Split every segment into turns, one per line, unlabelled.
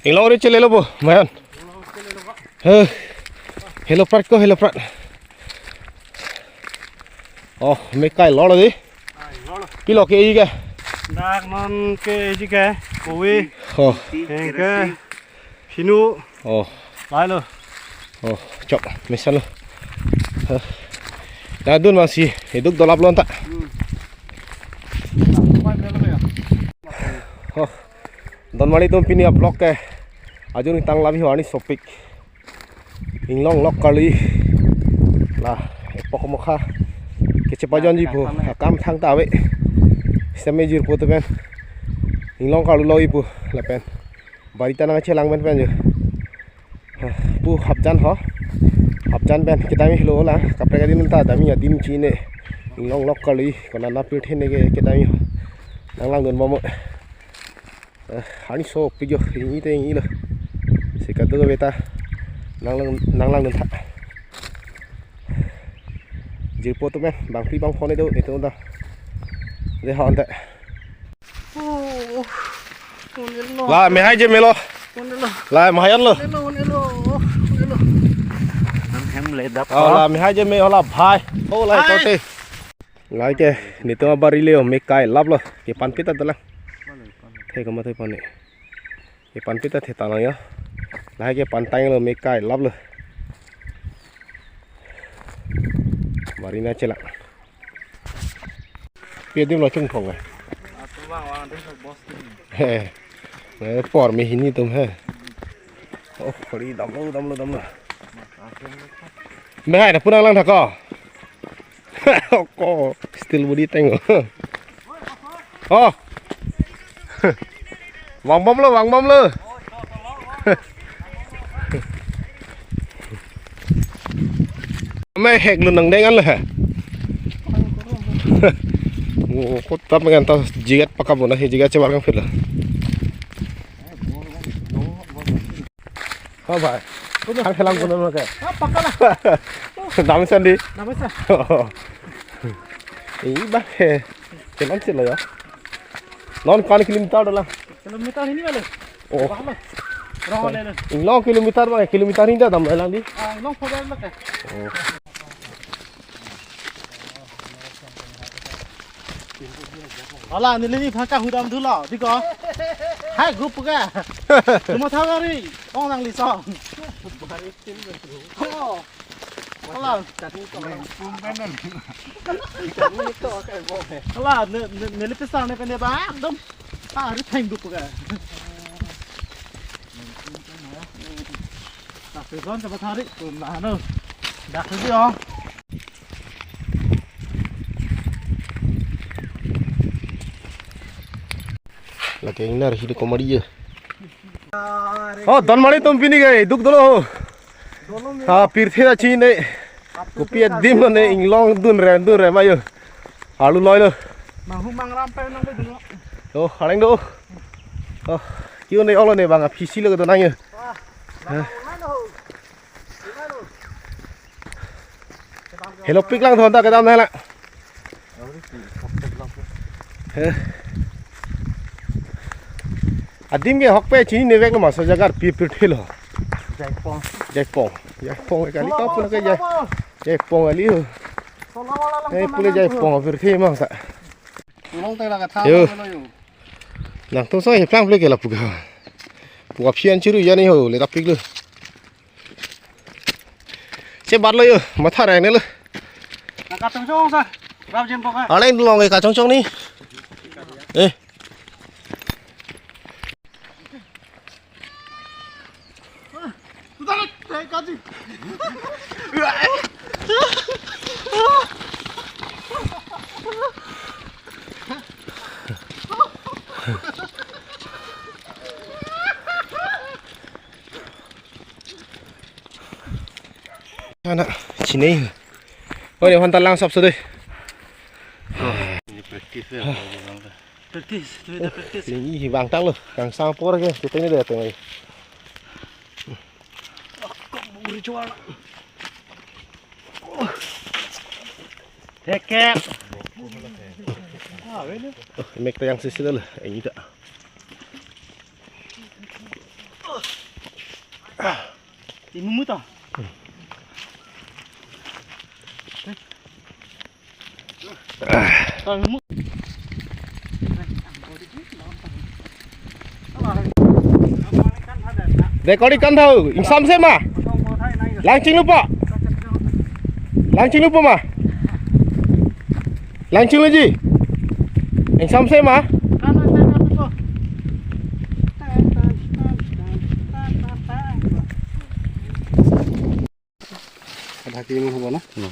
Inglong ri chele lo bo, mayan. Hello prat ko, hello prat. Oh, me kai lo đi. Pilo ke gì kìa.
Đạc non ke gì kìa, cối.
Oh.
Ke hinu.
Oh.
Lại lo.
Oh, chok, mesan lo. Dah dun masih hidup dolap lo tak. Oh. Don mali tum pini upload ke. Ajun tang labi wani sopik. Inglong lok kali. Lah, epok mokha. Kecepajan jipu, kam thang tawe. Semejir pu pen. Inglong kalu lo ipu, lepen. Barita nang celang pen je. Pu hapjan ho. Hapjan pen kita mi lo lah. Kapre kadi minta dami adim cine. Inglong lok kali, kona na pit hene ke kita mi. Nang lang don momo. Hani so pijo ini te ini lo. Sikadu beta. Nang lang don thak. Jirpo tu men, bang pi bang phone itu dah. Dia hon tak. Lah, mehai je melo. Lah, mahayan lo. Oh, lah mehai je me olah bhai. Oh, lah kote. Lai ke, ni tu abari leo me kai lab lo. Ke pan pita tu lah. Thei ko ma thei pan ni. Ke pan pita thei ta lang ya. Lai ke pan tang lo me kai lab lo. Marina cela. Piadim lo chung phong à. He. Này por me hini tum he. Oh, khori dam lo. Me hai da punang lang thak ko. Ko still body teng. Oh. Wang bom lo. Mấy hẹn luôn nằng đen ăn là kốt tắm mấy tao jigat pakai bona he jigat coba kan fit lah. Oh phải. Ăn theo lăng của nó kìa.
Pakai lah.
Nắm sen đi.
Nắm sen.
Ý bác he. Cái nón chết rồi. Nón con kilometer đó là.
Kilometer ini mana?
Oh.
Roh le.
Inglong kilometer mana? Kilometer ini dah dam lang đi.
Inglong photo lah ke.
Oh.
Alah, ni lagi phaka hudam dulu, tiga. Hai grup ke? Cuma tahu hari, orang nang lisong. Oh, alah, alah, ni lepisan ni pendek banget, dom. Hari time grup ke? Tapi kan cepat hari, tu mana? Dah kerja. Lagi yang nar hidup komedi je. Oh, don mali tum pini gay, duk dolo. Ha, pirthe da chi ne. Kopi dim lo ne inglong dun re mayo. Alu loy lo. Mang mang rampe nang be dulu.
Oh, haleng do. Oh, kêu ne olo ne bang a phisi lo to nang ye. Hello pik lang thon ta cái dam này lại. Adim ke hok pe chini nevek no maso jagar pi thelo. Jaipong cái kali top pun ke jaipong ali ho. Pule jaipong pirthi mang sa.
Ulong tay la ka tha
lo yo. Nang to so he plang ple ke la puga. Puga phian chiru ya ni ho le tapik lo. Se bat lo yo, matha rang ne lo.
Nang ka chong sa. Rap jem pok.
Aleng long ke ka chong ni. Eh. Anak sini. Oh, ini hantar lang sab sudah.
Ini praktis ya. Praktis.
Ini bang tang lo, kang sang por ke, kita ini dah tengah.
Kok buri jual. Heket. Ah, ini.
Mek yang sisi dulu, ini tak.
Thì mưa to. Rồi mưa.
Để có đi cân thử, in xăm xem mà. Lang chính lúc ạ. Lang chính lúc mà. Lang chính là gì? Anh xăm xem mà.
Ada kini hubungan na.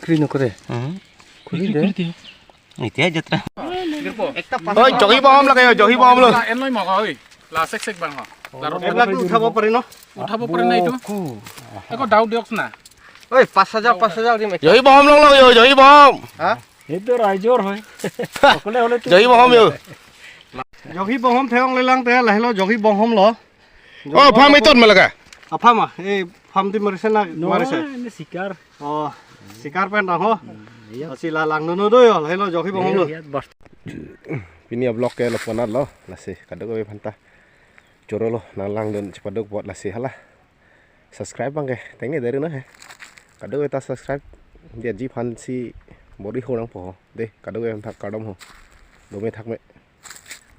Green ako deh.
Kulit deh. Itu aja tra.
Ôi, jogi bom là kìa, jogi bom luôn.
Em nói mọc rồi, là xích xích bằng hả? Là
Em lagi uthap apa rin no?
uthap উপরে নাই তো? Eko daw diok na.
Oi, pas saja di mek.
Jogi bom long long rồi, jogi bom.
Itu rajor hoy.
Jogi bom rồi.
Jogi bom hom theong lelang te lah lo jogi bom hom lo.
Ôi, pha mấy tuần mà là kìa.
Apa mah? Pam di marisen na marisen.
Ini sikar.
Oh, sikar pen dang ho. Si lalang nono do yo, lah lo jogi bom hom lo.
Ini ya blok ke loponat lo, lasih kadang gue pantah. Coro lo nalang dan cepat dok buat lasih halah. Subscribe bang ke, tengnya dari nah. Kadang gue tak subscribe, dia jipan si body ho nang po. Deh, kadang gue tak kadam ho. Dome thak me.